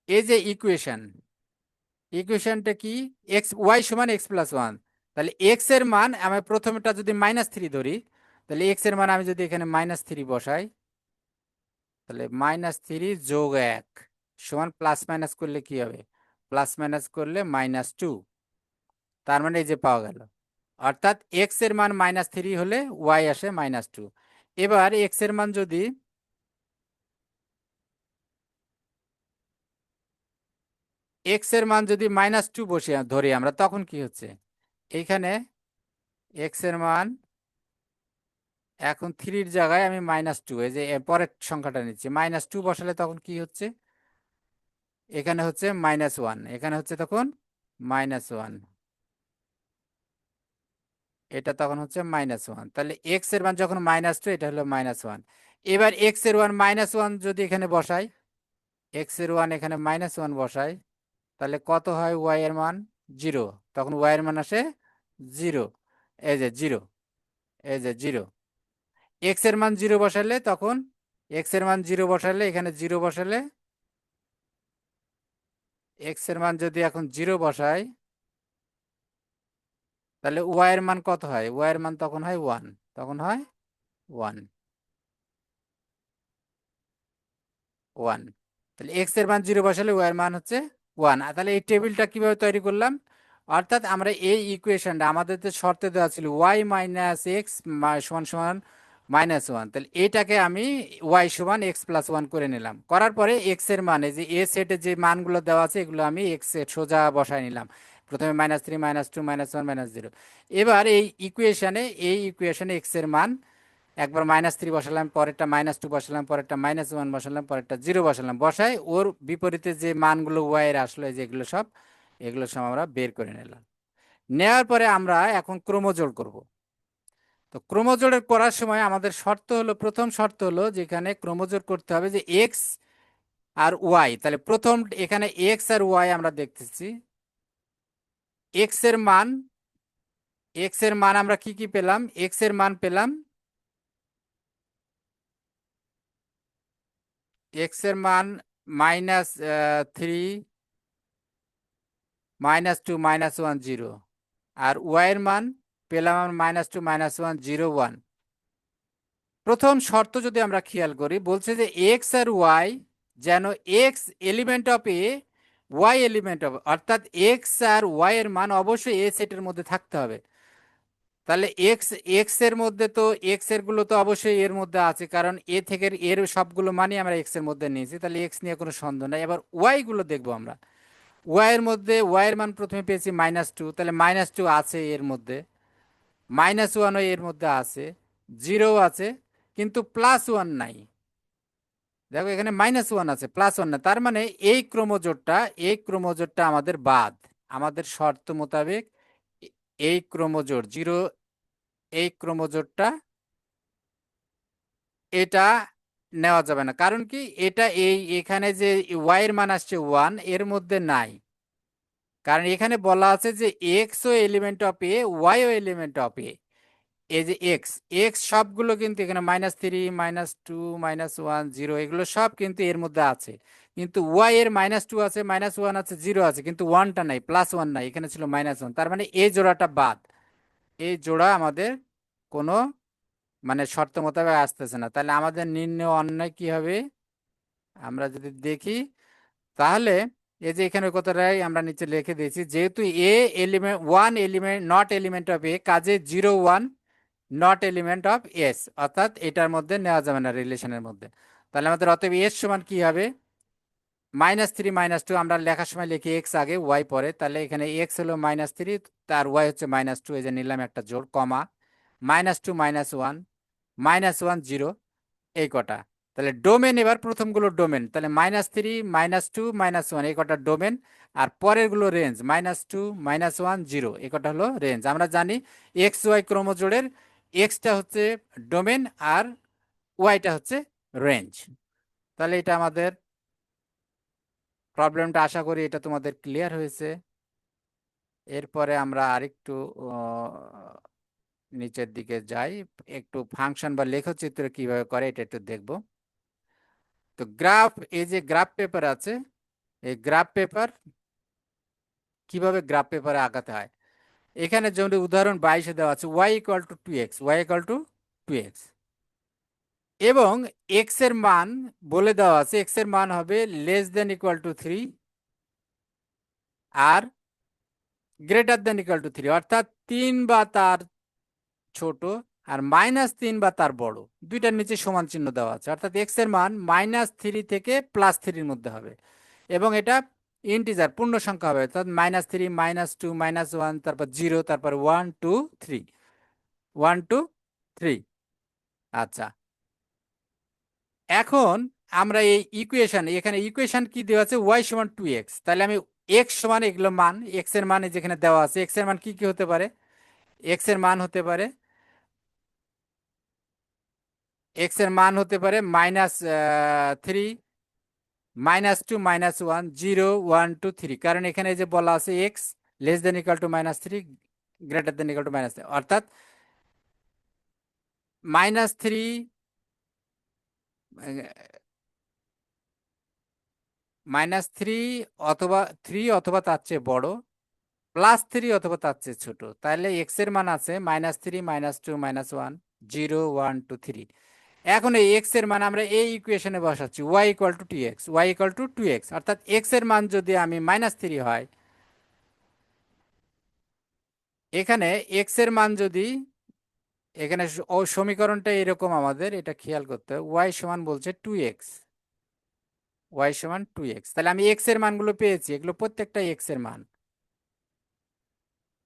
[SPEAKER 1] এই যে ইকুয়েশনটা কি, এক্স ওয়াই সমান এক্স প্লাস 1, তাহলে এক্স এর মান আমি প্রথমটা যদি -3 ধরি, তাহলে এক্স এর মান আমি যদি এখানে -3 বসাই, তাহলে -3 যোগ 1 সমান প্লাস মাইনাস করলে কি হবে, প্লাস মাইনাস করলে -2। তার মানে এই যে পাওয়া গেল, অর্থাৎ এক্স এর মান -3 হলে ওয়াই আসে -2। এবার এক্স এর মান যদি -2 বসে ধরি আমরা, তখন কি হচ্ছে, এইখানে এক্স এর মান এখন 3-র জায়গায় আমি -2, এই যে পরের সংখ্যাটা নিচ্ছি, -2 বসালে তখন কি হচ্ছে, এখানে হচ্ছে -1, এখানে হচ্ছে তখন -1, এটা তখন হচ্ছে -1। তাহলে এক্স এর মান যখন -2, এটা হলো -1। এবার এক্স এর ওয়ান -1 যদি এখানে বসাই, এক্স এর ওয়ান এখানে -1 বসাই, তাহলে কত হয় ওয়াই এর মান, 0। তখন ওয়াই এর মান আসে 0, এই যে 0, এই যে 0। এক্স এর মান 0 বসালে তখন, এক্স এর মান 0 বসালে এখানে 0 বসালে, এক্স এর মান যদি এখন 0 বসাই, তাহলে ওয়াই এর মান কত হয়, ওয়াই এর মান তখন হয় 1, তখন হয় 1, 1। তাহলে এক্স এর মান 0 বসালে ওয়াই এর মান হচ্ছে 1। তাহলে এই টেবিলটা কিভাবে তৈরি করলাম, অর্থাৎ আমরা এই ইকুয়েশনটা আমাদের যে শর্তে দেওয়া ছিল ওয়াই মাইনাস এক্স সমান সমান -1, তাহলে এইটাকে আমি ওয়াই সমান এক্স প্লাস 1 করে নিলাম। করার পরে এক্স এর মানে যে এ সেটে যে মানগুলো দেওয়া আছে এগুলো আমি এক্স এর সোজা বসায় নিলাম, প্রথমে -3 -2 -1 -0। এবার এই ইকুয়েশনে এক্স এর মান একবার -3 বসালাম, পরেরটা -2 বসালাম, পরেরটা -1 বসালাম, পরেরটা 0 বসালাম, বসাই ওর বিপরীতে যে মানগুলো ওয়াই এর আসলো এই যে এগুলো সব আমরা বের করে নিলাম। নেওয়ার পরে আমরা এখন ক্রমজোড় করব। তো ক্রমজোড়ের করার সময় আমাদের শর্ত হলো, প্রথম শর্ত হলো যেখানে ক্রমজোড় করতে হবে যে এক্স আর ওয়াই, তাহলে প্রথম এখানে এক্স আর ওয়াই আমরা দেখতেছি, এক্স এর মান, এক্স এর মান আমরা কি কি পেলাম, এক্স এর মান পেলাম, এক্স এর মান -3 -2 -1 0, আর ওয়াই এর মান পেলাম আমরা -2 -1 0 1। প্রথম শর্ত যদি আমরা খেয়াল করি, বলছে যে এক্স আর ওয়াই যেন x element of A, y element of, অর্থাৎ এক্স আর ওয়াই এর মান অবশ্যই এ সেটের মধ্যে থাকতে হবে। তাহলে এক্স এক্স এর মধ্যে তো এক্স এর গুলো তো অবশ্যই এর মধ্যে আছে, কারণ এ থেকে এর সবগুলো মানই আমরা এক্স এর মধ্যে নিয়েছি, তাহলে এক্স নিয়ে কোনো সন্দেহ নাই। এবার ওয়াই গুলো দেখবো আমরা, ওয়াই এর মধ্যে ওয়াই এর মান প্রথমে পেয়েছি -2, তাহলে -2 আছে এর মধ্যে, -1 এর মধ্যে আছে, 0 আছে, কিন্তু +1 নাই। দেখো এখানে -1 আছে, +1 না, তার মানে এই ক্রমজোড়টা আমাদের বাদ, আমাদের শর্ত মোতাবেক এই ক্রমজোড় 0, এই ক্রমজোড়টা এটা নেওয়া যাবে না। কারণ কি, এটা এখানে যে ওয়াই এর মান আসছে 1 এর মধ্যে নাই, কারণ এখানে বলা আছে যে এক্স ও এলিমেন্ট অফ এ, ওয়াই ও এলিমেন্ট অফ এ। এই যে এক্স এক্স সবগুলো কিন্তু এখানে -3 -2 -1 0 এগুলো সব কিন্তু এর মধ্যে আছে, কিন্তু ওয়াই এর -2 আছে, -1 আছে, 0 আছে, কিন্তু ওয়ানটা নাই, +1 নাই, এখানে ছিল -1। তার মানে এই জোড়াটা বাদ, এই জোড়া আমাদের কোনো মানে শর্ত মোতাবেক আসতেছে না। তাহলে আমাদের নির্ণয় অন্যায় কি হবে, আমরা যদি দেখি, তাহলে এই যে এখানে কথাটাই আমরা নিচে লিখে দিয়েছি, যেহেতু A element 1 element not element of A, কাজে 0 1 নট এলিমেন্ট অফ এস, অর্থাৎ এটার মধ্যে নেওয়া যাবে না রিলেশনের মধ্যে। তাহলে আমাদের অতএব এস সমান কি হবে, -3 -2 আমরা লেখার সময় লিখি এক্স আগে ওয়াই পরে, তাহলে এখানে এক্স হলো -3, তার ওয়াই হচ্ছে -2, এই যে নিলাম একটা জোড় কমা, -2 -1 -1 0, এই কটা। তাহলে ডোমেন, এবার প্রথমগুলো ডোমেন, তাহলে -3, -2, -1 এই কটা ডোমেন, আর পরের গুলো রেঞ্জ, -2, -1, 0 এই কটা হলো রেঞ্জ। আমরা জানি এক্স ওয়াই ক্রোমোজোড়ের এক্সটা হচ্ছে ডোমেন আর ওয়াইটা হচ্ছে রেঞ্জ। তাহলে এটা আমাদের প্রবলেমটা, আশা করি এটা তোমাদের ক্লিয়ার হয়েছে। এরপরে আমরা আরেকটু নিচের দিকে যাই, একটু ফাংশন বা লেখচিত্র কিভাবে করে এটা একটু দেখব। তো গ্রাফ, এই যে গ্রাফ পেপার আছে, এই গ্রাফ পেপার কিভাবে গ্রাফ পেপারে আঁকাতে হয়, এখানে যেমন উদাহরণ 22-এ দেওয়া আছে y = 2x, y = 2x, এবং x এর মান বলে দেওয়া আছে, x এর মান হবে << 3 আর <<3, অর্থাৎ 3 বা তার ছোট আর -3 বা তার বড়, দুইটার নিচে সমান চিহ্ন দেওয়া আছে, অর্থাৎ x এর মান -3 থেকে +3-র মধ্যে হবে, এবং এটা ইন্টিজার পূর্ণ সংখ্যা হবে, অর্থাৎ -3, -2, -1, তারপর 0, তারপর 1 2 3, 1 2 3। আচ্ছা, এখন আমরা এই ইকুয়েশন, এখানে ইকুয়েশন কি দেওয়া আছে, y = 2x, তাহলে আমি x সমান এগুলো মান, x এর মান যেখানে দেওয়া আছে, x এর মান কি কি হতে পারে, x এর মান হতে পারে, x এর মান হতে পারে -3, -2, -1, 0, 1 2 3, কারণ এখানে যে বলা আছে x << -3 > -3, অর্থাৎ -3, -3 অথবা 3 অথবা তার চেয়ে বড়, +3 অথবা তার চেয়ে ছোট, তাহলে x এর মান আছে -3, -2, -1, 0, 1 2 3। এখন এই x এর মান আমরা এই ইকুয়েশনে বসাচ্ছি, y = 2x, y = 2x, অর্থাৎ x এর মান যদি আমি -3 হয়, এখানে x এর মান যদি, এখানে সমীকরণটা এরকম, আমাদের এটা খেয়াল করতে হবে, y সমান বলছে 2x, y সমান 2x, তাহলে আমি x এর মানগুলো পেয়েছি, এগুলো প্রত্যেকটা x এর মান,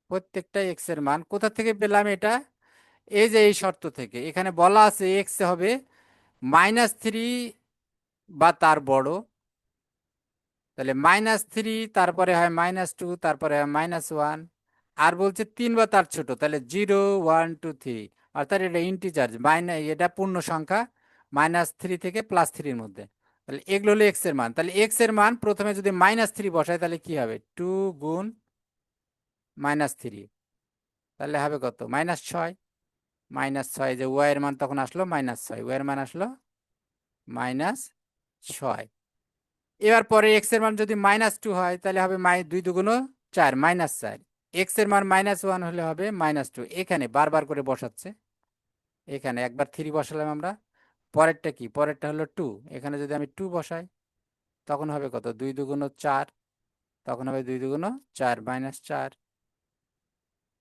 [SPEAKER 1] প্রত্যেকটা x এর মান কোথা থেকে পেলাম এটা, এই যে এই শর্ত থেকে, এখানে বলা আছে x হবে -3 বা তার বড়, তাহলে -3, তারপরে হয় -2, তারপরে হয় -1, আর বলছে 3 বা তার ছোট, তাহলে 0 1 2 3, অর্থাৎ এটা ইন্টিজার, এটা পূর্ণ সংখ্যা, -3 থেকে +3-র মধ্যে, তাহলে এগুলো হলো এক্স এর মান। তাহলে এক্স এর মান প্রথমে যদি -3 বসাই, তাহলে কি হবে, 2 গুণ -3, তাহলে হবে কত, -6, -6, যে ওয়াই এর মান তখন আসলো -6, ওয়াই এর মান আসলো -6। এবার পরে এক্স এর মান যদি -2 হয়, তাহলে হবে 2 দুগুণ 4, -4, এক্স এর মান -1 হলে হবে -2, এখানে বারবার করে বসাচ্ছে, এখানে একবার 3 বসালাম আমরা, পরেরটা কি, পরেরটা হলো 2, এখানে যদি আমি 2 বসাই, তখন হবে কত, 2 দুগুণ 4, তখন হবে 2 দুগুণ 4, -4,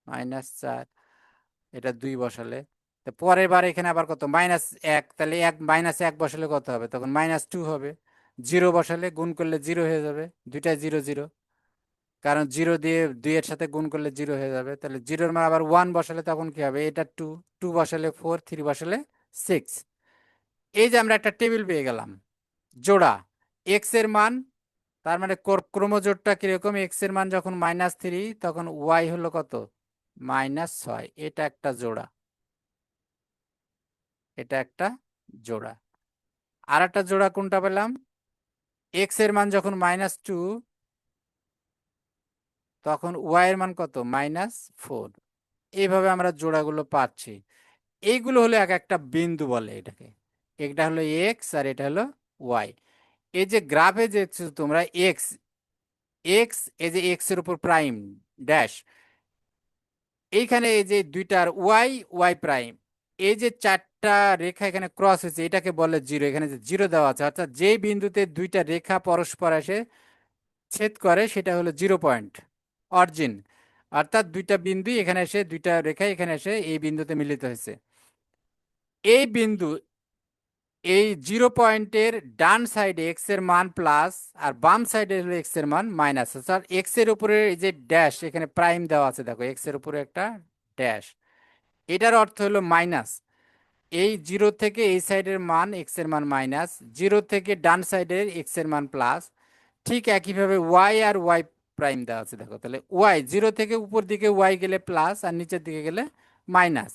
[SPEAKER 1] -4, এটা 2 বসালে, তো পরের বার এখানে আবার কত, -1, তাহলে -1 বসালে কত হবে, তখন -2 হবে, 0 বসালে গুণ করলে 0 হয়ে যাবে, দুইটাই 0 0, কারণ 0 দিয়ে 2 এর সাথে গুণ করলে 0 হয়ে যাবে, তাহলে 0-র মান আবার 1 বসালে তখন কি হবে, এটা 2, 2 বসালে 4, 3 বসালে 6। এই যে আমরা একটা টেবিল পেয়ে গেলাম, জোড়া এক্স এর মান, তার মানে ক্রোমোজোড়টা কিরকম, এক্স এর মান যখন -3, তখন ওয়াই হলো কত, -6, এটা একটা জোড়া, এটা একটা জোড়া। আর একটা জোড়া কোনটা পেলাম, এক্স এর মান যখন -2, তখন ওয়াই এর মান কত, -4। এইভাবে আমরা জোড়াগুলো পাচ্ছি। এইগুলো হলো এক একটা বিন্দু বলে এটাকে, এটা হলো এক্স আর এটা হলো ওয়াই। এই যে গ্রাফে যে তোমরা এক্স, এক্স, এই যে এক্স এর উপর প্রাইম ড্যাশ, এইখানে এই যে দুইটার ওয়াই, ওয়াই প্রাইম, এই যে চারটা রেখা এখানে ক্রস হয়েছে, এটাকে বলে জিরো, এখানে যে জিরো দেওয়া আছে, অর্থাৎ যে বিন্দুতে দুইটা রেখা পরস্পর এসে ছেদ করে, সেটা হলো 0 পয়েন্ট, অরিজিন, অর্থাৎ দুইটা বিন্দু এখানে এসে, দুইটা রেখা এখানে এসে এই বিন্দুতে মিলিত হয়েছে, এই বিন্দু, এই 0 পয়েন্টের ডান সাইডে এক্স এর মান প্লাস, আর বাম সাইডে হলো এক্স এর মান মাইনাস, অর্থাৎ এক্স এর উপরে এই যে ড্যাশ, এখানে প্রাইম দেওয়া আছে, দেখো এক্স এর উপরে একটা ড্যাশ, এটার অর্থ হলো মাইনাস, এই জিরো থেকে এই সাইডের মান এক্স এর মান মাইনাস, জিরো থেকে ডান সাইডের এক্স এর মান প্লাস। ঠিক একইভাবে ওয়াই আর ওয়াই প্রাইম দেওয়া আছে, দেখো তাহলে ওয়াই জিরো থেকে উপর দিকে ওয়াই গেলে প্লাস আর নিচের দিকে গেলে মাইনাস।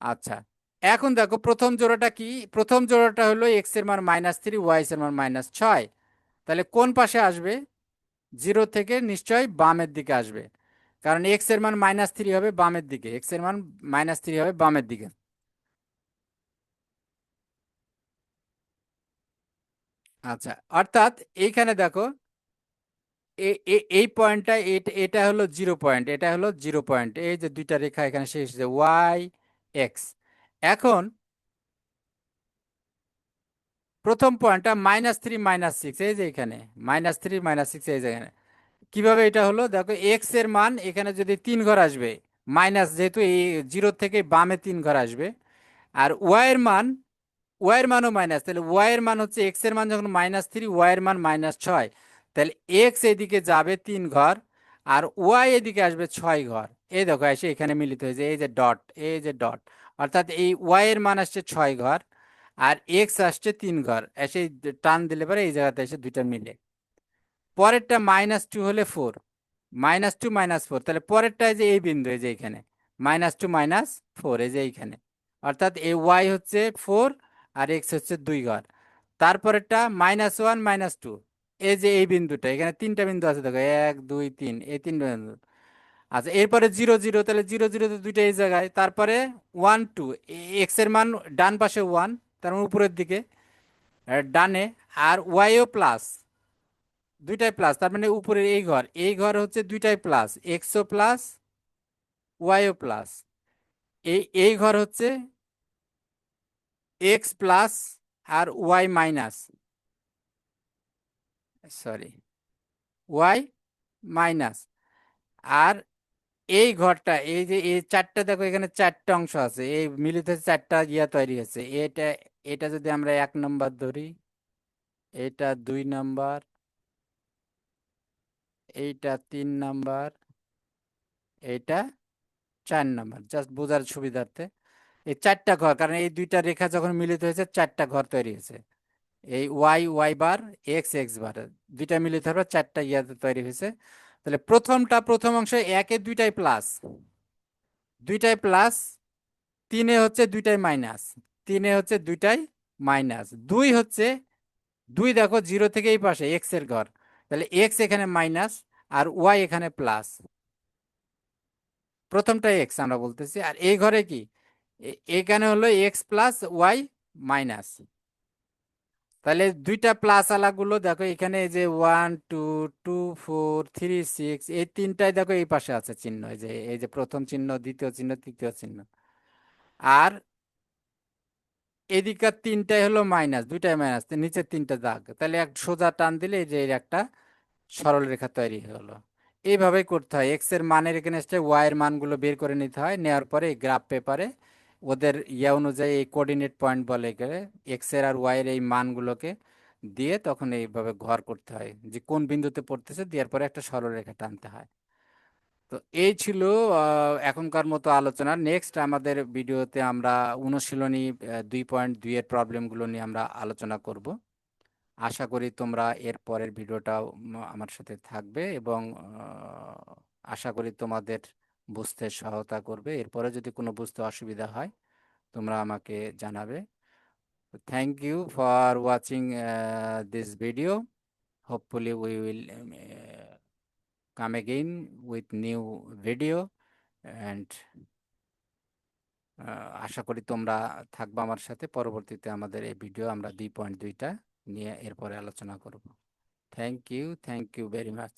[SPEAKER 1] আচ্ছা, এখন দেখো প্রথম জোড়াটা কি, প্রথম জোড়াটা হলো এক্স এর মান -3, ওয়াই এর মান -6। তাহলে কোন পাশে আসবে? জিরো থেকে নিশ্চয়ই বামের দিকে আসবে, কারণ এক্স এর মান -3 হবে বামের দিকে, এক্স এর মান -3 হবে বামের দিকে। আচ্ছা, অর্থাৎ এইখানে দেখো এই পয়েন্টটা, এটা হলো জিরো পয়েন্ট, এটা হলো জিরো পয়েন্ট, এই যে দুইটা রেখা এখানে শেষ হচ্ছে ওয়াই এক্স। এখন প্রথম পয়েন্টটা -3 -6, এই যে এখানে -3 -6, এই যে এখানে কিভাবে এটা হলো দেখো, এক্স এর মান এখানে যদি 3 ঘর আসবে, মাইনাস যেহেতু এই জিরো থেকে বামে 3 ঘর আসবে, আর ওয়াই এর মান, ওয়াই এর মানও মাইনাস, তাহলে ওয়াই এর মান হচ্ছে এক্স এর মান যখন -3, ওয়াই এর মান -6, তাহলে এক্স এদিকে যাবে 3 ঘর আর ওয়াই এদিকে আসবে 6 ঘর। এই দেখো এসে এখানে মিলিত হয়েছে, এই যে ডট, এই যে ডট, অর্থাৎ এই ওয়াই এর মান আসছে 6 ঘর আর এক্স আসছে 3 ঘর, এসে টান দিলে পরে এই জায়গাতে এসে দুইটা মিলে। পরেরটা -2 হলে 4, -2 -4, তাহলে পরেরটা এই যে এই বিন্দু, এই যে এখানে -2 -4, এই যে এইখানে, অর্থাৎ এই ওয়াই হচ্ছে 4 আর এক্স হচ্ছে 2 ঘর। তারপরেরটা -1 -2, এই যে এই বিন্দুটা, এখানে তিনটা বিন্দু আছে দেখো, 1 2 3, এই তিনটা বিন্দু। আচ্ছা, এরপরে 0 0, তাহলে 0 0 তো দুইটা এই জায়গায়। তারপরে 1 2, এক্স এর মান ডান পাশে 1, তার মানে উপরের দিকে ডানে, আর ওয়াইও প্লাস, দুইটাই প্লাস, তার মানে উপরের এই ঘর, এই ঘর হচ্ছে দুইটাই প্লাস, এক্সও প্লাস ওয়াইও প্লাস। এই ঘর হচ্ছে এক্স প্লাস আর Y minus, sorry Y minus. আর এই ঘরটা, এই যে এই চারটা দেখো, এখানে চারটা অংশ আছে, এই মিলিত হচ্ছে চারটা ইয়া তৈরি হচ্ছে। এটা এটা যদি আমরা 1 নম্বর ধরি, এটা 2 নম্বর, এইটা 3 নম্বর, এইটা 4 নম্বর, জাস্ট বোঝার সুবিধার্থে এই চারটা ঘর, কারণ এই দুইটা রেখা যখন মিলিত হয়েছে চারটা ঘর তৈরি হয়েছে। এই Y y bar, x x bar, দুইটা মিলিত হবে চারটা ইয়াতে তৈরি হয়েছে। তাহলে প্রথম অংশে একে দুইটাই প্লাস, দুইটাই প্লাস, তিনে হচ্ছে দুইটাই মাইনাস, তিনে হচ্ছে দুইটাই মাইনাস, দুই হচ্ছে, দুই দেখো জিরো থেকে এই পাশে এক্স এর ঘর, তাহলে এক্স এখানে মাইনাস আর ওয়াই এখানে প্লাস, প্রথমটা এক্স আমরা বলতেছি, আর এই ঘরে কি এখানে হলো এক্স প্লাস ওয়াই মাইনাস। তাহলে দুইটা প্লাস আলাগুলো দেখো এখানে, এই যে 1 2 2 4 3 6, এই তিনটাই দেখো এই পাশে আছে চিহ্ন, এই যে প্রথম চিহ্ন, দ্বিতীয় চিহ্ন, তৃতীয় চিহ্ন। আর এদিকার তিনটাই হলো মাইনাস, দুইটাই মাইনাস, নিচের তিনটা দাগ, তাহলে এক সোজা টান দিলে এই যে এর একটা সরল রেখা তৈরি হলো। এইভাবেই করতে হয়, এক্স এর মানের এগেনস্টে ওয়াই এর মানগুলো বের করে নিতে হয়, নেওয়ার পরে এই গ্রাফ পেপারে ওদের ইয়ে অনুযায়ী এই কোঅর্ডিনেট পয়েন্ট বলে গেলে এক্স এর আর ওয়াই এর এই মানগুলোকে দিয়ে তখন এইভাবে ঘর করতে হয় যে কোন বিন্দুতে পড়তেছে, দেওয়ার পরে একটা সরলরেখা টানতে হয়। তো এই ছিল এখনকার মতো আলোচনা। নেক্সট আমাদের ভিডিওতে আমরা অনুশীলনী 2.2 এর প্রবলেমগুলো নিয়ে আমরা আলোচনা করব। আশা করি তোমরা এর পরের ভিডিওটাও আমার সাথে থাকবে এবং আশা করি তোমাদের বুঝতে সহায়তা করবে। এরপরে যদি কোনো বুঝতে অসুবিধা হয় তোমরা আমাকে জানাবে। Thank you for watching this video. Hopefully we will come again with new video and আশা করি তোমরা থাকবা আমার সাথে। পরবর্তীতে আমাদের এই ভিডিও আমরা 2.2টা নিয়ে এরপরে আলোচনা করব। Thank you very much.